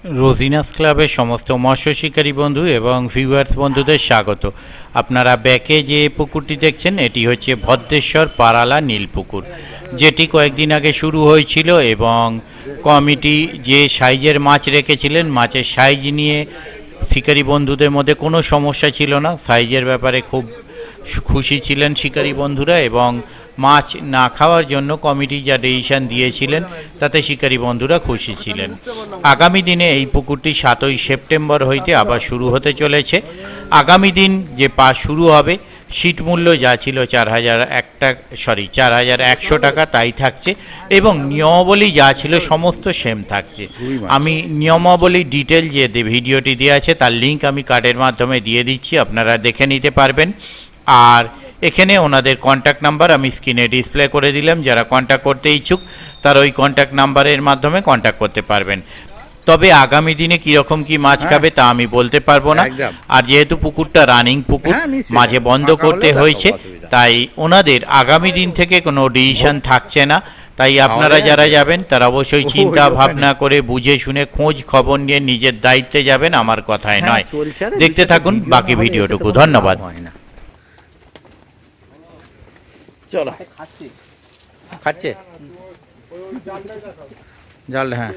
রোজিনাস ক্লাবের সমস্ত মৎস্য শিকারী বন্ধু এবং ভিউয়ার্স বন্ধুদের স্বাগত। আপনারা ব্যাকে যে পুকুরটি দেখছেন এটি হচ্ছে ভদ্রেশ্বর পারালা নীলপুকুর, যেটি কয়েকদিন আগে শুরু হয়েছিল এবং কমিটি যে সাইজের মাছ রেখেছিলেন, মাছের সাইজ নিয়ে শিকারী বন্ধুদের মধ্যে কোনো সমস্যা ছিল না। সাইজের ব্যাপারে খুব খুশি ছিলেন শিকারী বন্ধুরা এবং মাছ না খাওয়ার জন্য কমিটি যা ডিসিশন দিয়েছিলেন তাতে শিকারী বন্ধুরা খুশি ছিলেন। আগামী দিনে এই পুকুরটি 7ই সেপ্টেম্বর হইতে আবার শুরু হতে চলেছে। আগামী দিন যে পাস শুরু হবে, সিট মূল্য যা ছিল 4,100 টাকা তাই থাকছে এবং নিয়মাবলী যা ছিল সমস্ত সেম থাকছে। আমি নিয়মাবলী ডিটেল যে ভিডিওটি দেওয়া আছে তার লিঙ্ক আমি কার্ডের মাধ্যমে দিয়ে দিচ্ছি, আপনারা দেখে নিতে পারবেন। আর এখানে ওনাদের কন্ট্যাক্ট নাম্বার আমি স্ক্রিনে ডিসপ্লে করে দিলাম, যারা কন্ট্যাক্ট করতে ইচ্ছুক তারা ওই কন্ট্যাক্ট নাম্বারের মাধ্যমে কন্ট্যাক্ট করতে পারবেন। তবে আগামী দিনে কীরকম কি মাছ খাবে তা আমি বলতে পারবো না। আর যেহেতু পুকুরটা রানিং পুকুর, মাঝে বন্ধ করতে হয়েছে, তাই ওনাদের আগামী দিন থেকে কোনো ডিসিশন থাকছে না। তাই আপনারা যারা যাবেন তারা অবশ্যই চিন্তা ভাবনা করে বুঝে শুনে খোঁজ খবর নিয়ে নিজের দায়িত্বে যাবেন, আমার কথায় নয়। দেখতে থাকুন বাকি ভিডিওটুকু। ধন্যবাদ। চলো, খাচ্ছে জাল, হ্যাঁ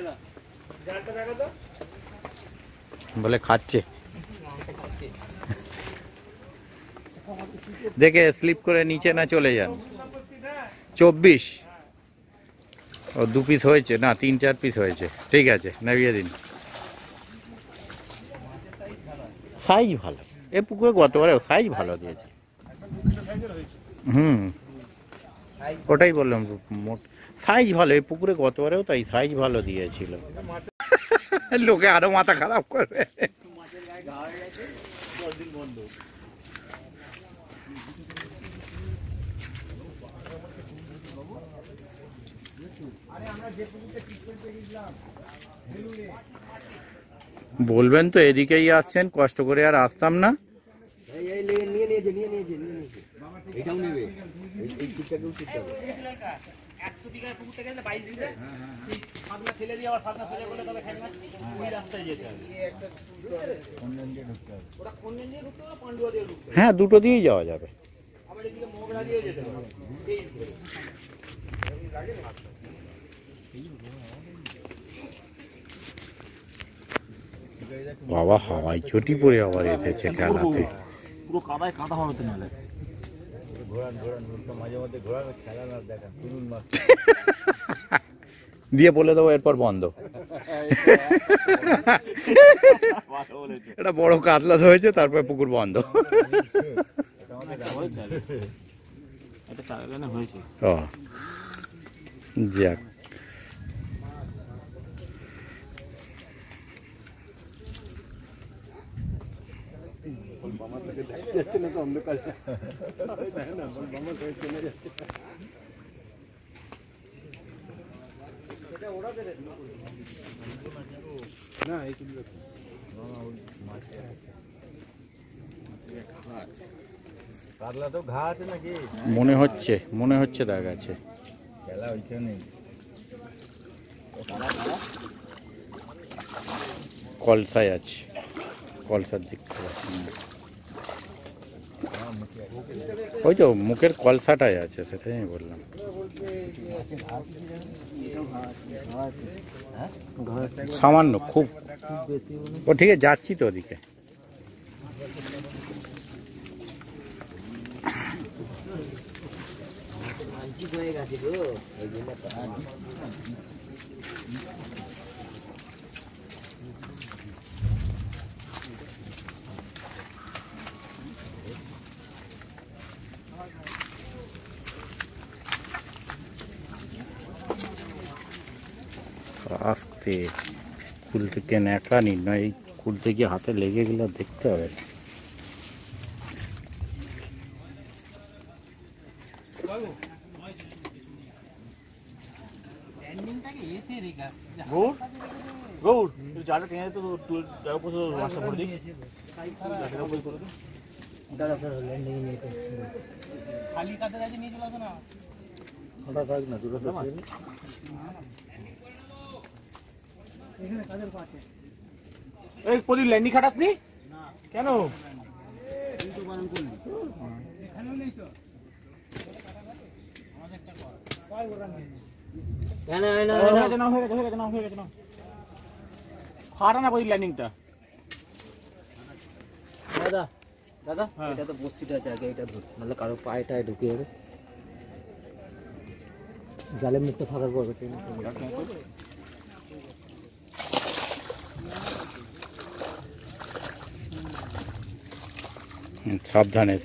বলে খাচ্ছে, দেখে স্লিপ করে নিচে না চলে যান। 24 ও 2 পিস হয়েছে না, 3-4 পিস হয়েছে, ঠিক আছে নামিয়ে দিন। সাইজ ভালো, এ পুকুরে গতবারেও সাইজ ভালো দিয়েছে। ওটাই বললাম, সাইজ ভালো এই পুকুরে গতবারেও, তাই সাইজ ভালো দিয়েছিল। লোকে আরো মাথা খারাপ করবে। বলবেন তো এদিকেই আসছেন, কষ্ট করে আর আসতাম না। হ্যাঁ, দুটো দিয়েই যাওয়া যাবে। বাবা হাওয়াই চটি পরে আবার এসেছে খেলাতে। পুরো কাদায় কাদা হতে নালে দিয়ে বলে দেবো এরপর বন্ধ। এটা বড় কাতলা হয়েছে, তারপরে পুকুর বন্ধ। ও যাক, মনে হচ্ছে দাগ আছে। কলসায় আছে, কলসার দেখতে পাচ্ছি, ওই তো মুখের কলসাটাই আছে, সেটাই আমি বললাম। সামান্য, খুব ও ঠিক আছে, যাচ্ছি তো ওদিকে। আস্তে খুলতে কেন একা নি না, এই খুলতে গিয়ে হাতে লেগে গেলে দেখতে হবে। খালি কাদের আছে নিয়ে চলে আসো না, ওটা থাক না, দুটো এখানে কাদের পাশে এই প্রদীপ ল্যান্ডিং খাটাস নি কেন? খাটা না প্রদীপ ল্যান্ডিংটা। দাদা দাদা এটা তো বস্তিটা আছে, আগে এটা ধর, নাহলে কারো পায়ে টায়ে ঢুকে যাবে। জালের মুখটা ফাঁকা করবে। সাবধানে